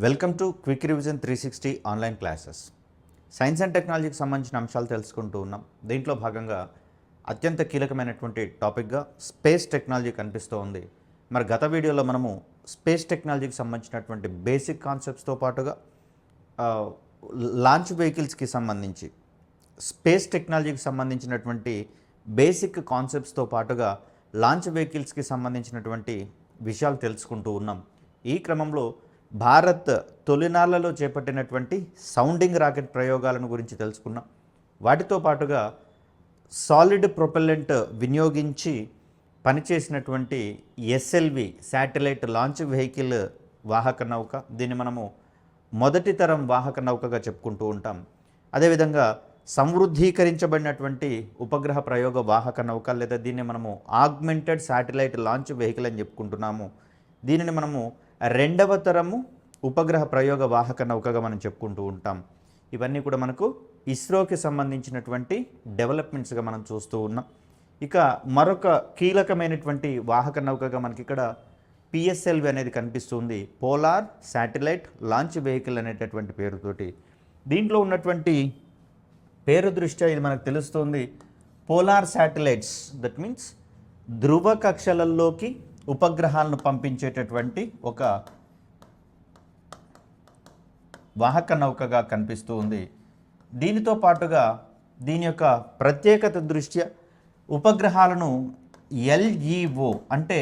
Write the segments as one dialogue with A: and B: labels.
A: Welcome to quick revision 360 online classes. Science and టెక్నాలజీకి సంబంధించిన అంశాలు తెలుసుకుంటూ ఉన్నాం. దీంట్లో భాగంగా అత్యంత కీలకమైనటువంటి టాపిక్గా స్పేస్ టెక్నాలజీ కనిపిస్తూ ఉంది. మరి గత వీడియోలో మనము స్పేస్ టెక్నాలజీకి సంబంధించినటువంటి బేసిక్ కాన్సెప్ట్స్తో పాటుగా లాంచ్ వెహికల్స్కి సంబంధించి స్పేస్ టెక్నాలజీకి సంబంధించినటువంటి బేసిక్ కాన్సెప్ట్స్తో పాటుగా లాంచ్ వెహికల్స్కి సంబంధించినటువంటి విషయాలు తెలుసుకుంటూ ఉన్నాం. ఈ క్రమంలో భారత్ తొలినాళ్లలో చేపట్టినటువంటి సౌండింగ్ రాకెట్ ప్రయోగాలను గురించి తెలుసుకున్నాం. వాటితో పాటుగా సాలిడ్ ప్రొపెల్లెంట్ వినియోగించి పనిచేసినటువంటి ఎస్ఎల్వి శాటిలైట్ లాంచ్ వెహికల్ వాహక నౌక, దీన్ని మనము మొదటి తరం వాహక నౌకగా చెప్పుకుంటూ ఉంటాం. అదేవిధంగా సంవృద్ధీకరించబడినటువంటి ఉపగ్రహ ప్రయోగ వాహక నౌక, లేదా దీన్ని మనము ఆగ్మెంటెడ్ శాటిలైట్ లాంచ్ వెహికల్ అని చెప్పుకుంటున్నాము. దీనిని మనము రెండవ తరము ఉపగ్రహ ప్రయోగ వాహక నౌకగా మనం చెప్పుకుంటూ ఉంటాం. ఇవన్నీ కూడా మనకు ఇస్రోకి సంబంధించినటువంటి డెవలప్మెంట్స్గా మనం చూస్తూ ఉన్నాం. ఇక మరొక కీలకమైనటువంటి వాహక నౌకగా మనకి ఇక్కడ పిఎస్ఎల్వి అనేది కనిపిస్తుంది, పోలార్ శాటిలైట్ లాంచ్ వెహికల్ అనేటటువంటి పేరుతోటి. దీంట్లో ఉన్నటువంటి పేరు దృష్ట్యా ఇది మనకు తెలుస్తుంది పోలార్ శాటిలైట్స్, దట్ మీన్స్ ధ్రువ కక్షలలోకి ఉపగ్రహాలను పంపించేటటువంటి ఒక వాహక నౌకగా కనిపిస్తూ ఉంది. దీనితో పాటుగా దీని యొక్క ప్రత్యేకత దృష్ట్యా ఉపగ్రహాలను ఎల్ఈఓ అంటే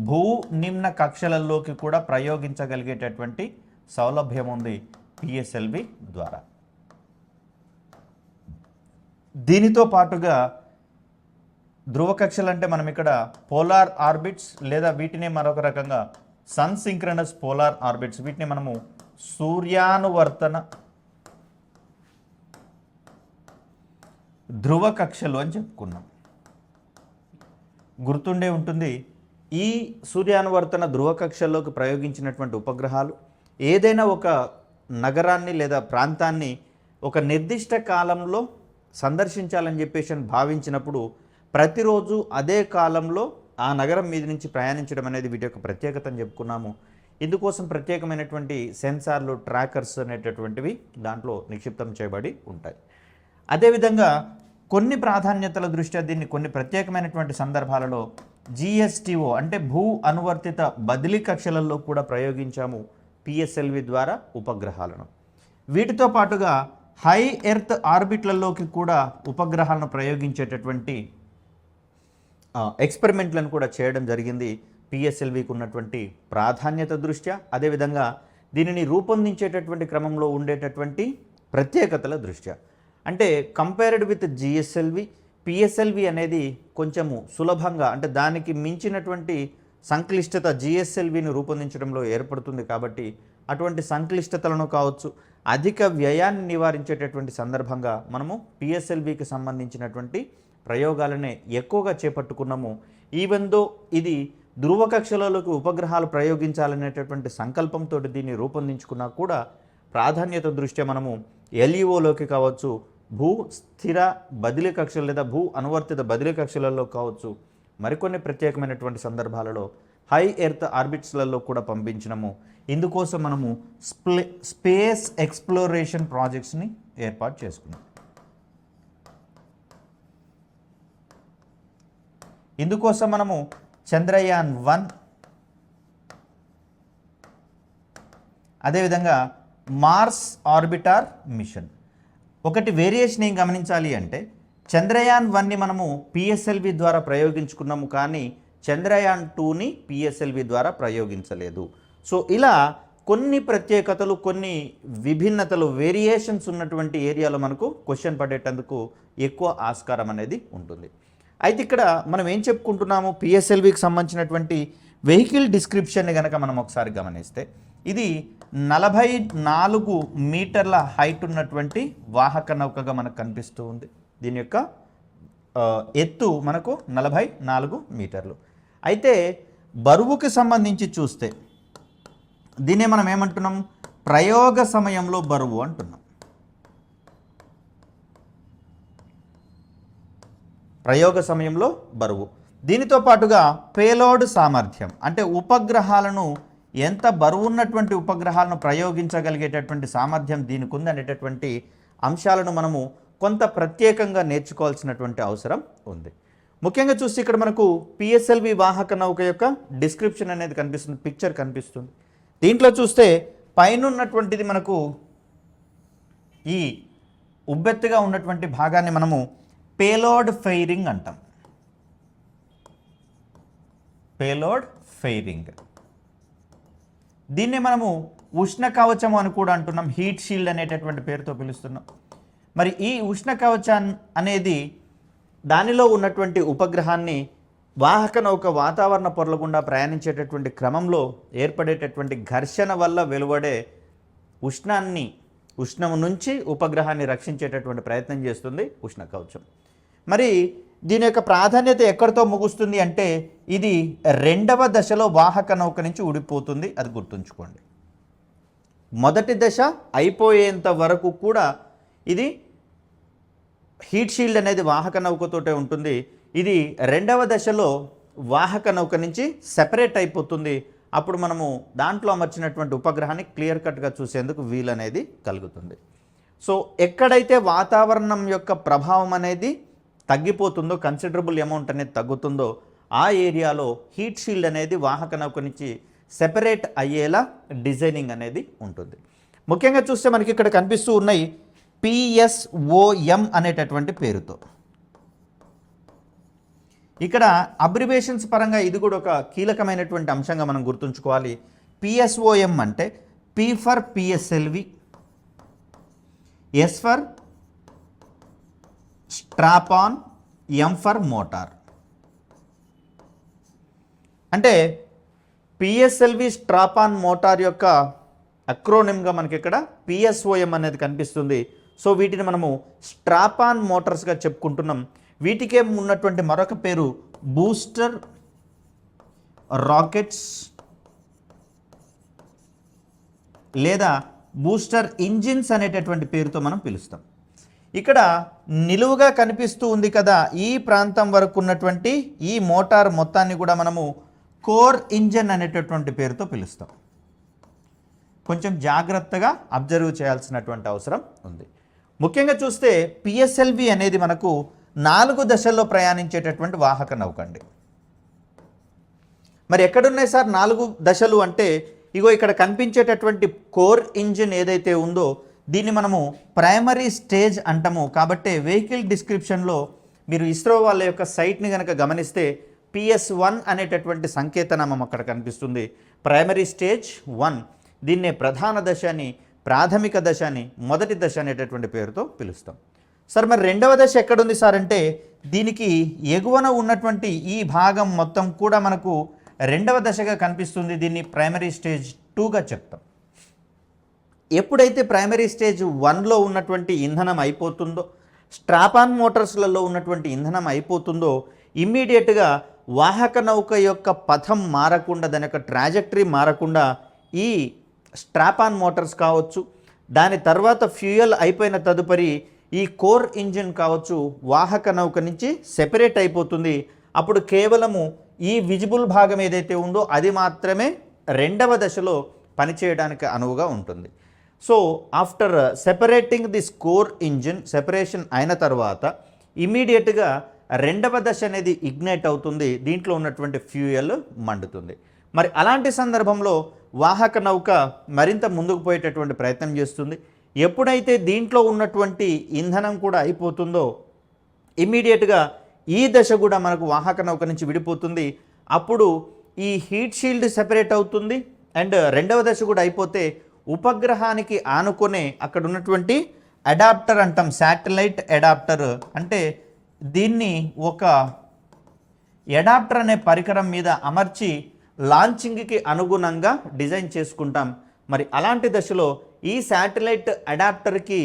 A: భూ నిమ్న కక్షలలోకి కూడా ప్రయోగించగలిగేటటువంటి సౌలభ్యం ఉంది పిఎస్ఎల్వి ద్వారా. దీనితో పాటుగా ధ్రువ కక్షలు అంటే మనం ఇక్కడ పోలార్ ఆర్బిట్స్, లేదా వీటిని మరొక రకంగా సన్ సింక్రనస్ పోలార్ ఆర్బిట్స్, వీటిని మనము సూర్యానువర్తన ధ్రువ కక్షలు అని చెప్పుకున్నాం. గుర్తుండే ఉంటుంది, ఈ సూర్యానువర్తన ధ్రువ కక్షల్లోకి ప్రయోగించినటువంటి ఉపగ్రహాలు ఏదైనా ఒక నగరాన్ని లేదా ప్రాంతాన్ని ఒక నిర్దిష్ట కాలంలో సందర్శించాలని చెప్పేసి భావించినప్పుడు ప్రతిరోజు అదే కాలంలో ఆ నగరం మీద నుంచి ప్రయాణించడం అనేది వీటి యొక్క ప్రత్యేకత అని చెప్పుకున్నాము. ఇందుకోసం ప్రత్యేకమైనటువంటి సెన్సార్లు, ట్రాకర్స్ అనేటటువంటివి దాంట్లో నిక్షిప్తం చేయబడి ఉంటాయి. అదేవిధంగా కొన్ని ప్రాధాన్యతల దృష్ట్యా దీన్ని కొన్ని ప్రత్యేకమైనటువంటి సందర్భాలలో జిఎస్టిఓ అంటే భూ అనువర్తిత బదిలీ కక్షలలో కూడా ప్రయోగించాము పిఎస్ఎల్వి ద్వారా ఉపగ్రహాలను. వీటితో పాటుగా హై ఎర్త్ ఆర్బిట్లలోకి కూడా ఉపగ్రహాలను ప్రయోగించేటటువంటి ఎక్స్పెరిమెంట్లను కూడా చేయడం జరిగింది పిఎస్ఎల్వికి ఉన్నటువంటి ప్రాధాన్యత దృష్ట్యా. అదేవిధంగా దీనిని రూపొందించేటటువంటి క్రమంలో ఉండేటటువంటి ప్రత్యేకతల దృష్ట్యా. అంటే కంపేర్డ్ విత్ జిఎస్ఎల్వి, పిఎస్ఎల్వి అనేది కొంచెము సులభంగా, అంటే దానికి మించినటువంటి సంక్లిష్టత జిఎస్ఎల్విని రూపొందించడంలో ఏర్పడుతుంది. కాబట్టి అటువంటి సంక్లిష్టతలను కావచ్చు, అధిక వ్యయాన్ని నివారించేటటువంటి సందర్భంగా మనము పిఎస్ఎల్వికి సంబంధించినటువంటి ప్రయోగాలనే ఎక్కువగా చేపట్టుకున్నాము. ఈవెన్ దో ఇది ధ్రువ కక్షలలోకి ఉపగ్రహాలు ప్రయోగించాలనేటటువంటి సంకల్పంతో దీన్ని రూపొందించుకున్నా కూడా ప్రాధాన్యత దృష్ట్యా మనము ఎల్ఈఓలోకి కావచ్చు, భూ స్థిర బదిలీ కక్షలు లేదా భూ అనువర్తిత బదిలీ కక్షలలో కావచ్చు, మరికొన్ని ప్రత్యేకమైనటువంటి సందర్భాలలో హై ఎర్త్ ఆర్బిట్స్లలో కూడా పంపించినము. ఇందుకోసం మనము స్పేస్ ఎక్స్ప్లోరేషన్ ప్రాజెక్ట్స్ని ఏర్పాటు చేసుకున్నాం. ఇందుకోసం మనము చంద్రయాన్ 1, అదేవిధంగా మార్స్ ఆర్బిటార్ మిషన్. ఒకటి వేరియేషన్ ఏం గమనించాలి అంటే, చంద్రయాన్ 1ని మనము పిఎస్ఎల్వి ద్వారా ప్రయోగించుకున్నాము, కానీ చంద్రయాన్ 2ని పిఎస్ఎల్వి ద్వారా ప్రయోగించలేదు. సో ఇలా కొన్ని ప్రత్యేకతలు, కొన్ని విభిన్నతలు, వేరియేషన్స్ ఉన్నటువంటి ఏరియాలో మనకు క్వశ్చన్ పడేటందుకు ఎక్కువ ఆస్కారం అనేది ఉంటుంది. అయితే ఇక్కడ మనం ఏం చెప్పుకుంటున్నాము, పిఎస్ఎల్వికి సంబంధించినటువంటి వెహికల్ డిస్క్రిప్షన్ని కనుక మనం ఒకసారి గమనిస్తే, ఇది 44 మీటర్ల హైట్ ఉన్నటువంటి వాహక నౌకగా మనకు కనిపిస్తూ ఉంది. దీని యొక్క ఎత్తు మనకు 44 మీటర్లు. అయితే బరువుకి సంబంధించి చూస్తే దీన్నే మనం ఏమంటున్నాం, ప్రయోగ సమయంలో బరువు అంటున్నాం. ప్రయోగ సమయంలో బరువు. దీనితో పాటుగా పేలోడ్ సామర్థ్యం, అంటే ఉపగ్రహాలను ఎంత బరువున్నటువంటి ఉపగ్రహాలను ప్రయోగించగలిగేటటువంటి సామర్థ్యం దీనికి ఉంది అనేటటువంటి అంశాలను మనము కొంత ప్రత్యేకంగా నేర్చుకోవాల్సినటువంటి అవసరం ఉంది. ముఖ్యంగా చూస్తే ఇక్కడ మనకు పిఎస్ఎల్వి వాహక నౌక యొక్క డిస్క్రిప్షన్ అనేది కనిపిస్తుంది, పిక్చర్ కనిపిస్తుంది. దీంట్లో చూస్తే పైన ఉన్నటువంటిది మనకు ఈ ఉబ్బెత్తుగా ఉన్నటువంటి భాగాన్ని మనము పేలోడ్ ఫెయిరింగ్ అంటాం. పేలోడ్ ఫెయిరింగ్, దీన్నే మనము ఉష్ణ కవచం అని కూడా అంటున్నాం, హీట్ షీల్డ్ అనేటటువంటి పేరుతో పిలుస్తున్నాం. మరి ఈ ఉష్ణ కవచం అనేది దానిలో ఉన్నటువంటి ఉపగ్రహాన్ని వాహక నౌక వాతావరణ పొరల గుండా ప్రయాణించేటటువంటి క్రమంలో ఏర్పడేటటువంటి ఘర్షణ వల్ల వెలువడే ఉష్ణం నుంచి ఉపగ్రహాన్ని రక్షించేటటువంటి ప్రయత్నం చేస్తుంది ఉష్ణ కవచం. మరి దీని యొక్క ప్రాధాన్యత ఎక్కడితో ముగుస్తుంది అంటే ఇది 2వ దశలో వాహక నౌక నుంచి ఊడిపోతుంది, అది గుర్తుంచుకోండి. మొదటి దశ అయిపోయేంత వరకు కూడా ఇది హీట్ షీల్డ్ అనేది వాహక నౌకతోటే ఉంటుంది. ఇది 2వ దశలో వాహక నౌక నుంచి సెపరేట్ అయిపోతుంది. అప్పుడు మనము దాంట్లో అమర్చినటువంటి ఉపగ్రహాన్ని క్లియర్ కట్గా చూసేందుకు వీలు అనేది కలుగుతుంది. సో ఎక్కడైతే వాతావరణం యొక్క ప్రభావం అనేది తగ్గిపోతుందో, కన్సిడరబుల్ అమౌంట్ అనేది తగ్గుతుందో ఆ ఏరియాలో హీట్ షీల్డ్ అనేది వాహక నౌక నుంచి సెపరేట్ అయ్యేలా డిజైనింగ్ అనేది ఉంటుంది. ముఖ్యంగా చూస్తే మనకి ఇక్కడ కనిపిస్తూ ఉన్నాయి PSOM అనేటటువంటి పేరుతో. ఇక్కడ అబ్రివేషన్స్ పరంగా ఇది కూడా ఒక కీలకమైనటువంటి అంశంగా మనం గుర్తుంచుకోవాలి. PSOM అంటే P for PSLV, S for strap on, M for motor. అంటే PSLV స్ట్రాప్ ఆన్ మోటార్ యొక్క అక్రోనిమ్గా మనకి ఇక్కడ PSOM అనేది కనిపిస్తుంది. సో వీటిని మనము స్ట్రాప్ ఆన్ మోటార్స్గా చెప్పుకుంటున్నాం. వీటికే ఉన్నటువంటి మరొక పేరు బూస్టర్ రాకెట్స్ లేదా బూస్టర్ ఇంజిన్స్ అనేటటువంటి పేరుతో మనం పిలుస్తాం. ఇక్కడ నిలువుగా కనిపిస్తూ ఉంది కదా, ఈ ప్రాంతం వరకు ఉన్నటువంటి ఈ మోటార్ మొత్తాన్ని కూడా మనము కోర్ ఇంజిన్ అనేటటువంటి పేరుతో పిలుస్తాం. కొంచెం జాగ్రత్తగా అబ్జర్వ్ చేయాల్సినటువంటి అవసరం ఉంది. ముఖ్యంగా చూస్తే పిఎస్ఎల్వి అనేది మనకు 4 దశల్లో ప్రయాణించేటటువంటి వాహక నౌక అండి. మరి ఎక్కడున్నాయి సార్ 4 దశలు అంటే, ఇగో ఇక్కడ కనిపించేటటువంటి కోర్ ఇంజిన్ ఏదైతే ఉందో దీన్ని మనము ప్రైమరీ స్టేజ్ అంటాము. కాబట్టి వెహికల్ డిస్క్రిప్షన్లో మీరు ఇస్రో వాళ్ళ యొక్క సైట్ని కనుక గమనిస్తే PS1 అనేటటువంటి సంకేతనామం అక్కడ కనిపిస్తుంది. ప్రైమరీ స్టేజ్ 1, దీన్నే ప్రధాన దశ అని, ప్రాథమిక దశ అని, మొదటి దశ అనేటటువంటి పేరుతో పిలుస్తాం. సార్ మరి 2వ దశ ఎక్కడుంది సార్ అంటే, దీనికి ఎగువన ఉన్నటువంటి ఈ భాగం మొత్తం కూడా మనకు 2వ దశగా కనిపిస్తుంది. దీన్ని ప్రైమరీ స్టేజ్ 2గా చెప్తాం. ఎప్పుడైతే ప్రైమరీ స్టేజ్ 1లో ఉన్నటువంటి ఇంధనం అయిపోతుందో, స్ట్రాపాన్ మోటార్స్లలో ఉన్నటువంటి ఇంధనం అయిపోతుందో, ఇమ్మీడియట్గా వాహక నౌక యొక్క పథం మారకుండా, దాని యొక్క ట్రాజెక్టరీ మారకుండా ఈ స్ట్రాపాన్ మోటార్స్ కావచ్చు, దాని తర్వాత ఫ్యూయల్ అయిపోయిన తదుపరి ఈ కోర్ ఇంజిన్ కావచ్చు, వాహక నౌక నుంచి సెపరేట్ అయిపోతుంది. అప్పుడు కేవలము ఈ విజిబుల్ భాగం ఏదైతే ఉందో అది మాత్రమే 2వ దశలో పనిచేయడానికి అనువుగా ఉంటుంది. So after separating this core engine, separation అయిన తర్వాత ఇమీడియట్గా 2వ దశ అనేది ఇగ్నైట్ అవుతుంది. దీంట్లో ఉన్నటువంటి ఫ్యూయల్ మండుతుంది. మరి అలాంటి సందర్భంలో వాహక నౌక మరింత ముందుకు పోయేటటువంటి ప్రయత్నం చేస్తుంది. ఎప్పుడైతే దీంట్లో ఉన్నటువంటి ఇంధనం కూడా అయిపోతుందో ఇమ్మీడియట్గా ఈ దశ కూడా మనకు వాహక నౌక నుంచి విడిపోతుంది. అప్పుడు ఈ హీట్ షీల్డ్ సెపరేట్ అవుతుంది. అండ్ 2వ దశ కూడా అయిపోతే ఉపగ్రహానికి ఆనుకునే అక్కడ ఉన్నటువంటి అడాప్టర్ అంటాం, శాటిలైట్ అడాప్టర్. అంటే దీన్ని ఒక అడాప్టర్ అనే పరికరం మీద అమర్చి లాంచింగ్కి అనుగుణంగా డిజైన్ చేసుకుంటాం. మరి అలాంటి దశలో ఈ శాటిలైట్ అడాప్టర్కి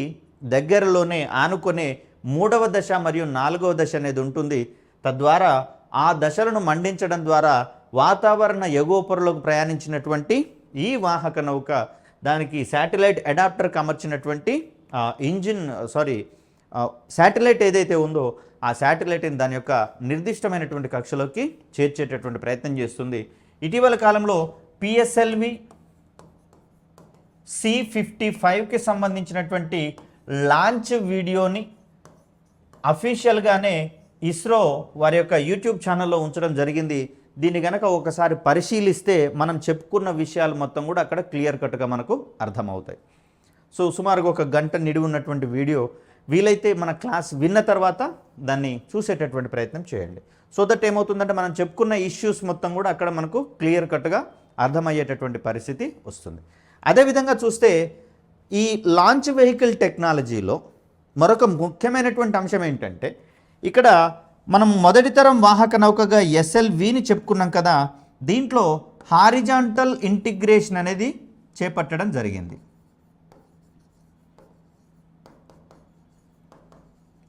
A: దగ్గరలోనే ఆనుకునే 3వ దశ మరియు 4వ దశ అనేది ఉంటుంది. తద్వారా ఆ దశలను మండించడం ద్వారా వాతావరణ ఎగువ పొరలోకి ప్రయాణించినటువంటి ఈ వాహక నౌక దానికి శాటిలైట్ అడాప్టర్కి అమర్చినటువంటి శాటిలైట్ ఏదైతే ఉందో ఆ శాటిలైట్ని దాని యొక్క నిర్దిష్టమైనటువంటి కక్షలోకి చేర్చేటటువంటి ప్రయత్నం చేస్తుంది. ఇటీవల కాలంలో పిఎస్ఎల్వి C55కి సంబంధించినటువంటి లాంచ్ వీడియోని అఫీషియల్గానే ఇస్రో వారి యొక్క యూట్యూబ్ ఛానల్లో ఉంచడం జరిగింది. దీన్ని కనుక ఒకసారి పరిశీలిస్తే మనం చెప్పుకున్న విషయాలు మొత్తం కూడా అక్కడ క్లియర్ కట్గా మనకు అర్థమవుతాయి. సో సుమారుగా 1 గంట నిడివి ఉన్నటువంటి వీడియో, వీలైతే మన క్లాస్ విన్న తర్వాత దాన్ని చూసేటటువంటి ప్రయత్నం చేయండి. సో దట్ ఏమవుతుందంటే మనం చెప్పుకున్న ఇష్యూస్ మొత్తం కూడా అక్కడ మనకు క్లియర్ కట్గా అర్థమయ్యేటటువంటి పరిస్థితి వస్తుంది. అదేవిధంగా చూస్తే ఈ లాంచ్ వెహికల్ టెక్నాలజీలో మరొక ముఖ్యమైనటువంటి అంశం ఏంటంటే, ఇక్కడ మనం మొదటి తరం వాహక నౌకగా SLVని చెప్పుకున్నాం కదా, దీంట్లో హారిజాంటల్ ఇంటిగ్రేషన్ అనేది చేపట్టడం జరిగింది.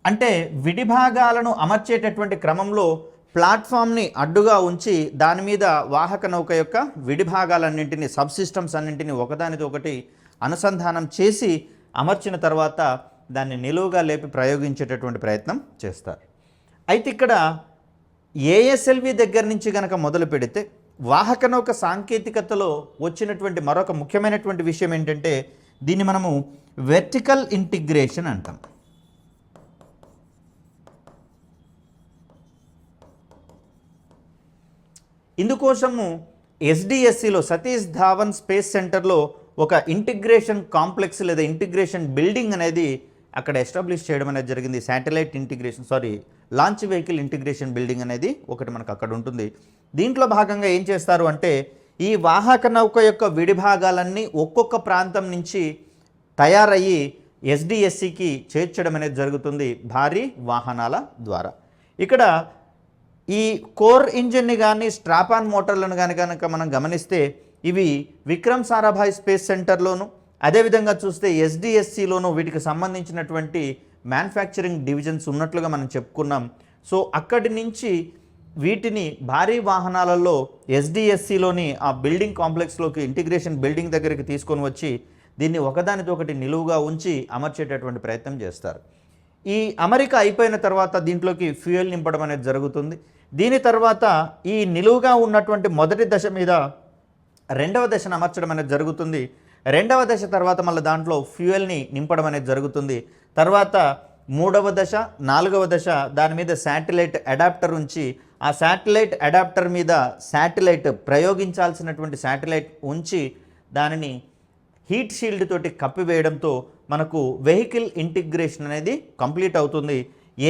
A: అంటే విడిభాగాలను అమర్చేటటువంటి క్రమంలో ప్లాట్ఫామ్ని అడ్డుగా ఉంచి దాని మీద వాహక నౌక యొక్క విడిభాగాలన్నింటినీ, సబ్సిస్టమ్స్ అన్నింటినీ ఒకదానితో ఒకటి అనుసంధానం చేసి అమర్చిన తర్వాత దాన్ని నిలువుగా లేపి ప్రయోగించేటటువంటి ప్రయత్నం చేస్తారు. అయితే ఇక్కడ ASLV దగ్గర నుంచి కనుక మొదలు పెడితే వాహక నౌక సాంకేతికతలో వచ్చినటువంటి మరొక ముఖ్యమైనటువంటి విషయం ఏంటంటే, దీన్ని మనము వెర్టికల్ ఇంటిగ్రేషన్ అంటాం. ఇందుకోసము SDSCలో సతీష్ ధావన్ స్పేస్ సెంటర్లో ఒక ఇంటిగ్రేషన్ కాంప్లెక్స్ లేదా ఇంటిగ్రేషన్ బిల్డింగ్ అనేది అక్కడ ఎస్టాబ్లిష్ చేయడం అనేది జరిగింది. Satellite integration launch vehicle integration building అనేది ఒకటి మనకు అక్కడ ఉంటుంది. దీంట్లో భాగంగా ఏం చేస్తారు అంటే, ఈ వాహక నౌక యొక్క విడిభాగాలన్నీ ఒక్కొక్క ప్రాంతం నుంచి తయారయ్యి SDSCకి చేర్చడం అనేది జరుగుతుంది భారీ వాహనాల ద్వారా. ఇక్కడ ఈ కోర్ ఇంజిన్ని కానీ స్ట్రాపాన్ మోటార్లను కానీ కనుక మనం గమనిస్తే ఇవి విక్రమ్ సారాభాయ్ స్పేస్ సెంటర్లోను, అదేవిధంగా చూస్తే SDSCలోను వీటికి సంబంధించినటువంటి మ్యానుఫ్యాక్చరింగ్ డివిజన్స్ ఉన్నట్లుగా మనం చెప్పుకున్నాం. సో అక్కడి నుంచి వీటిని భారీ వాహనాలలో SDSCలోని ఆ బిల్డింగ్ కాంప్లెక్స్లోకి, ఇంటిగ్రేషన్ బిల్డింగ్ దగ్గరికి తీసుకొని వచ్చి దీన్ని ఒకదానితో ఒకటి నిలువుగా ఉంచి అమర్చేటటువంటి ప్రయత్నం చేస్తారు. ఈ అమరిక అయిపోయిన తర్వాత దీంట్లోకి ఫ్యూయల్ నింపడం అనేది జరుగుతుంది. దీని తర్వాత ఈ నిలువుగా ఉన్నటువంటి మొదటి దశ మీద రెండవ దశను అమర్చడం అనేది జరుగుతుంది. రెండవ దశ తర్వాత మళ్ళీ దాంట్లో ఫ్యూయల్ని నింపడం అనేది జరుగుతుంది. తర్వాత మూడవ దశ, నాలుగవ దశ దాని మీద శాటిలైట్ అడాప్టర్ ఉంచి ఆ శాటిలైట్ అడాప్టర్ మీద ప్రయోగించాల్సినటువంటి శాటిలైట్ ఉంచి దానిని హీట్ షీల్డ్ తోటి కప్పివేయడంతో మనకు వెహికల్ ఇంటిగ్రేషన్ అనేది కంప్లీట్ అవుతుంది.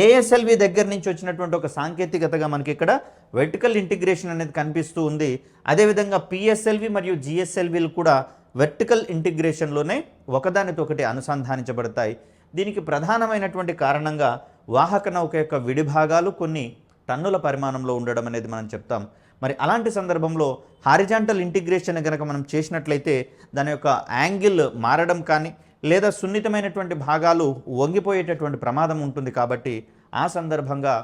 A: ASLV దగ్గర నుంచి వచ్చినటువంటి ఒక సాంకేతికతగా మనకి ఇక్కడ వెర్టికల్ ఇంటిగ్రేషన్ అనేది కనిపిస్తూ ఉంది. అదేవిధంగా PSLV మరియు GSLVలు కూడా వెర్టికల్ ఇంటిగ్రేషన్లోనే ఒకదానితో ఒకటి అనుసంధానించబడతాయి. దీనికి ప్రధానమైనటువంటి కారణంగా వాహక నౌక యొక్క విడిభాగాలు కొన్ని టన్నుల పరిమాణంలో ఉండడం అనేది మనం చెప్తాం. మరి అలాంటి సందర్భంలో హారిజాంటల్ ఇంటిగ్రేషన్ కనుక మనం చేసినట్లయితే దాని యొక్క యాంగిల్ మారడం కానీ లేదా సున్నితమైనటువంటి భాగాలు వంగిపోయేటటువంటి ప్రమాదం ఉంటుంది. కాబట్టి ఆ సందర్భంగా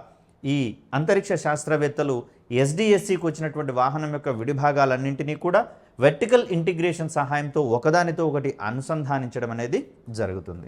A: ఈ అంతరిక్ష శాస్త్రవేత్తలు SDSCకి వచ్చినటువంటి వాహనం యొక్క విడిభాగాలన్నింటినీ కూడా వెర్టికల్ ఇంటిగ్రేషన్ సహాయంతో ఒకదానితో ఒకటి అనుసంధానించడం అనేది జరుగుతుంది.